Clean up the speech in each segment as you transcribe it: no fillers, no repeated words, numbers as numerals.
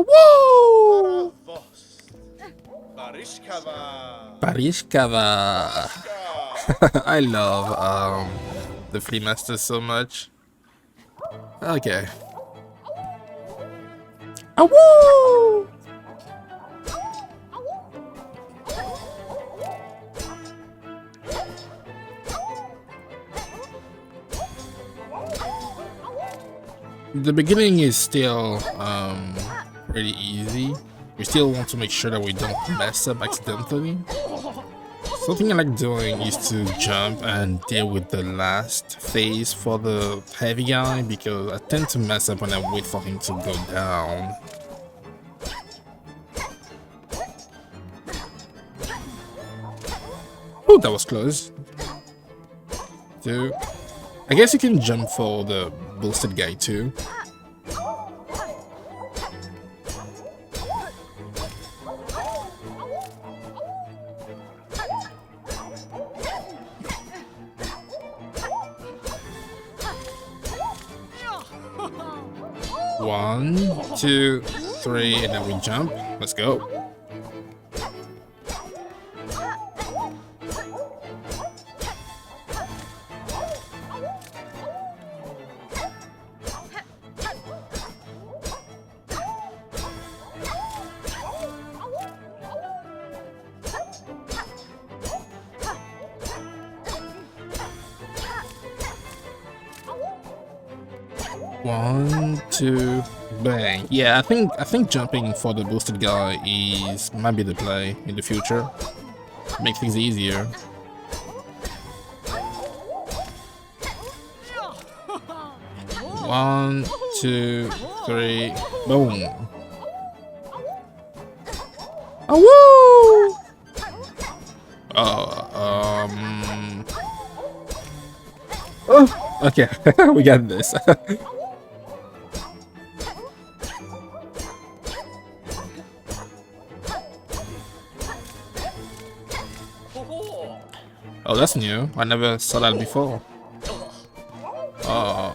Oh, woo! Barishkava. Barishkava. I love the Flea Master so much. Okay. Woo! The beginning is still pretty easy. We still want to make sure that we don't mess up accidentally. Something I like doing is to jump and deal with the last phase for the heavy guy, because I tend to mess up when I wait for him to go down. Oh, that was close. Two. I guess you can jump for the boosted guy too. One, two, three, and then we jump. Let's go. One, two, bang. Yeah, I think jumping for the boosted guy might be the play in the future. Make things easier. One, two, three, boom. Oh, woo! Oh, okay, we got this. Oh, that's new. I never saw that before.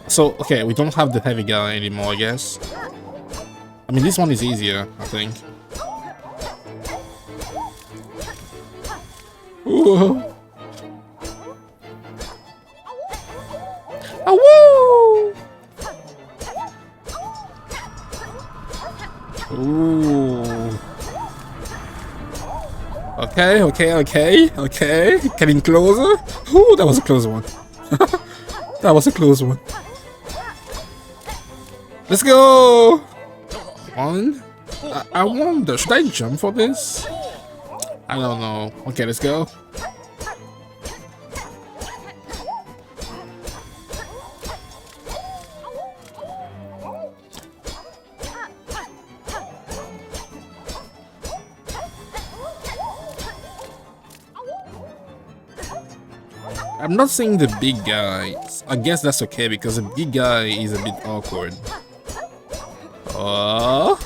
So, okay, we don't have the heavy guy anymore, I guess. I mean, this one is easier, I think. Ooh. Oh, woo! Ooh. Okay. Getting closer. Ooh, that was a close one. That was a close one. Let's go! One. I wonder, should I jump for this? I don't know. Okay, let's go. I'm not saying the big guy. I guess that's okay because the big guy is a bit awkward. Oh,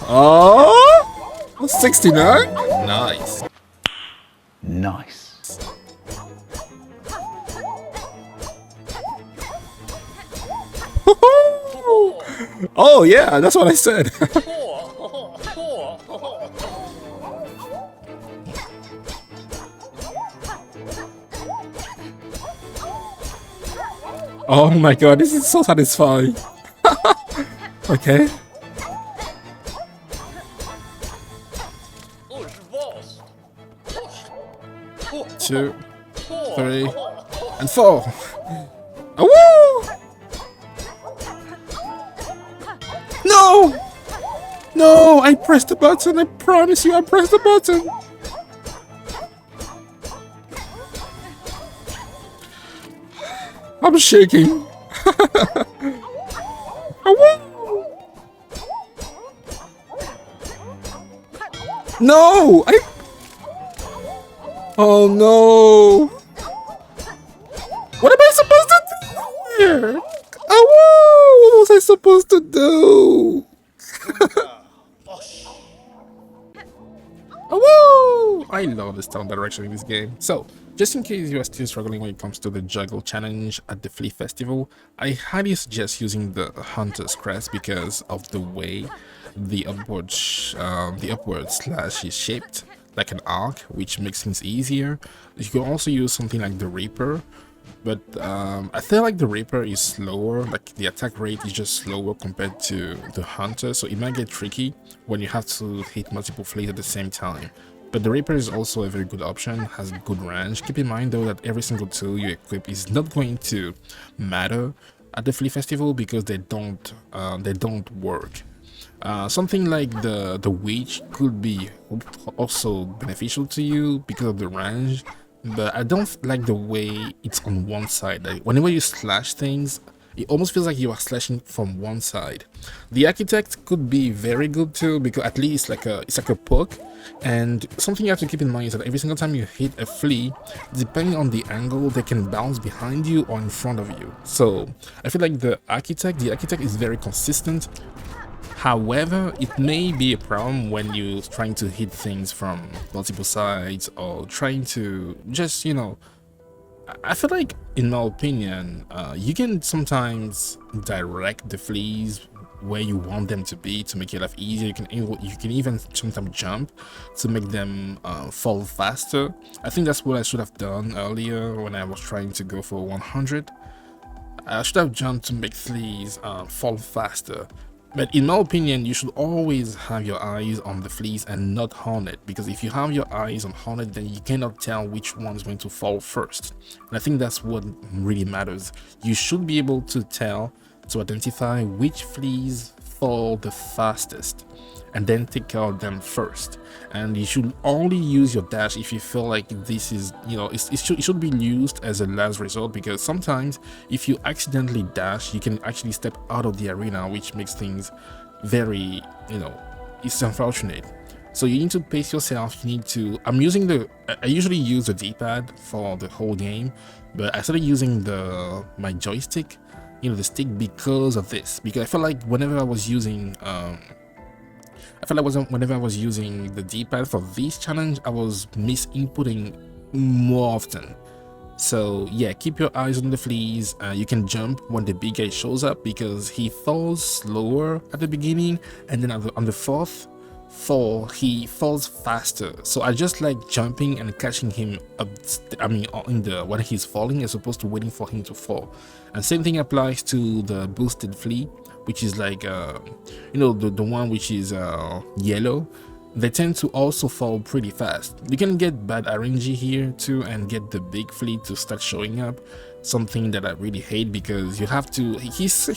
69? Nice. Nice. Oh yeah, that's what I said. Oh my god, this is so satisfying. Okay. Two, three, and four. Oh, woo! No! No, I pressed the button. I promise you, I pressed the button. I'm shaking. No! Oh no! What am I supposed to do here? Oh, what was I supposed to do? Oh, I love the stone direction in this game. So, just in case you are still struggling when it comes to the Juggle challenge at the Flea Festival, I highly suggest using the Hunter's Crest because of the way the upward slash is shaped like an arc, which makes things easier. You can also use something like the Reaper, but I feel like the Reaper is slower, like the attack rate is just slower compared to the Hunter, so it might get tricky when you have to hit multiple fleas at the same time. But the Reaper is also a very good option, has good range. Keep in mind though that every single tool you equip is not going to matter at the Flea Festival because they don't work. Something like the Witch could be also beneficial to you because of the range, but I don't like the way it's on one side. Like whenever you slash things, it almost feels like you are slashing from one side. The Architect could be very good too because at least it's like a poke. And something you have to keep in mind is that every single time you hit a flea, depending on the angle, they can bounce behind you or in front of you. So I feel like the Architect is very consistent. However, it may be a problem when you're trying to hit things from multiple sides or trying to just, you know, I feel like, in my opinion, you can sometimes direct the fleas where you want them to be to make your life easier. You can even sometimes jump to make them fall faster. I think that's what I should have done earlier when I was trying to go for 100. I should have jumped to make fleas fall faster. But in my opinion, you should always have your eyes on the fleas and not Hornet, because if you have your eyes on Hornet, then you cannot tell which one is going to fall first. And I think that's what really matters. You should be able to tell, to identify which fleas fall the fastest and then take care of them first. And you should only use your dash if you feel like this is, you know, it should be used as a last resort, because sometimes if you accidentally dash, you can actually step out of the arena, which makes things very, you know, it's unfortunate. So you need to pace yourself. You need to, I usually use the D-pad for the whole game, but I started using my joystick, you know, the stick, because of this, because I felt like whenever I was using whenever I was using the D-pad for this challenge, I was misinputting more often. So yeah, keep your eyes on the fleas. You can jump when the big guy shows up because he falls slower at the beginning, and then on the fourth fall he falls faster. So I just like jumping and catching him up, when he's falling, as opposed to waiting for him to fall. And same thing applies to the boosted flea, which is like you know, the one which is yellow. They tend to also fall pretty fast. You can get bad RNG here too and get the big flea to start showing up, something that I really hate, because you have to, he's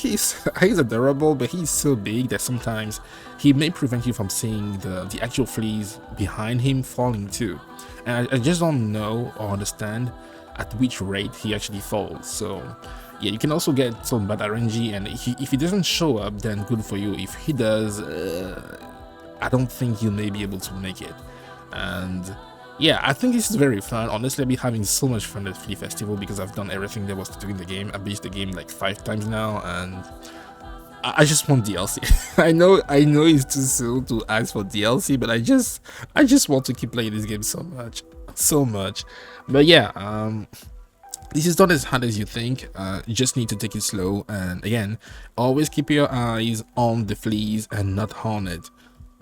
adorable, but he's so big that sometimes he may prevent you from seeing the actual fleas behind him falling too. And I just don't know or understand at which rate he actually falls. So yeah, you can also get some bad RNG, and if he doesn't show up, then good for you. If he does, I don't think you may be able to make it. And yeah, I think this is very fun. Honestly, I've been having so much fun at Flea Festival because I've done everything there was to do in the game. I beat the game like 5 times now, and I just want DLC. I know it's too soon to ask for DLC, but I just want to keep playing this game so much. But yeah, this is not as hard as you think. You just need to take it slow, and again, always keep your eyes on the fleas and not Hornet.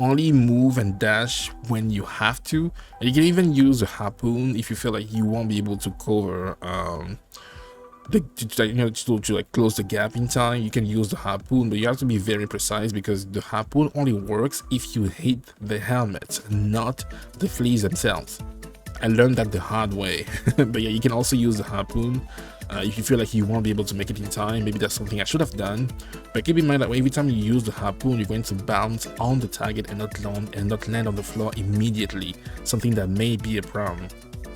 Only move and dash when you have to, and you can even use the harpoon if you feel like you won't be able to cover to like close the gap in time. You can use the harpoon, but you have to be very precise, because the harpoon only works if you hit the helmets, not the fleas themselves. I learned that the hard way. But yeah, you can also use the harpoon if you feel like you won't be able to make it in time. Maybe that's something I should have done, but keep in mind that every time you use the harpoon, you're going to bounce on the target and not land on the floor immediately, something that may be a problem.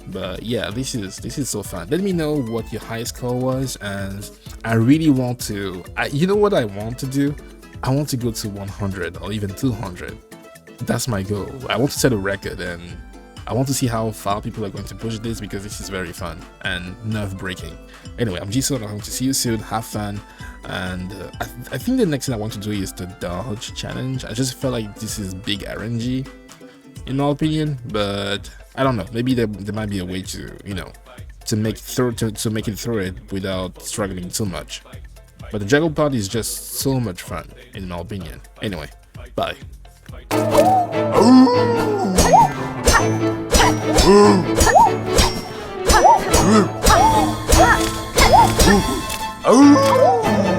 But yeah, this is so fun. Let me know what your highest score was, and I really want to, you know what I want to do? I want to go to 100 or even 200. That's my goal. I want to set a record, and I want to see how far people are going to push this, because this is very fun and nerve-breaking. Anyway, I'm Jisoo. I hope to see you soon. Have fun. And I think the next thing I want to do is the dodge challenge. I just felt like this is big RNG, in my opinion, but I don't know. Maybe there might be a way to, you know, to make it through it without struggling too much. But the juggle part is just so much fun, in my opinion. Anyway, bye. Ooh.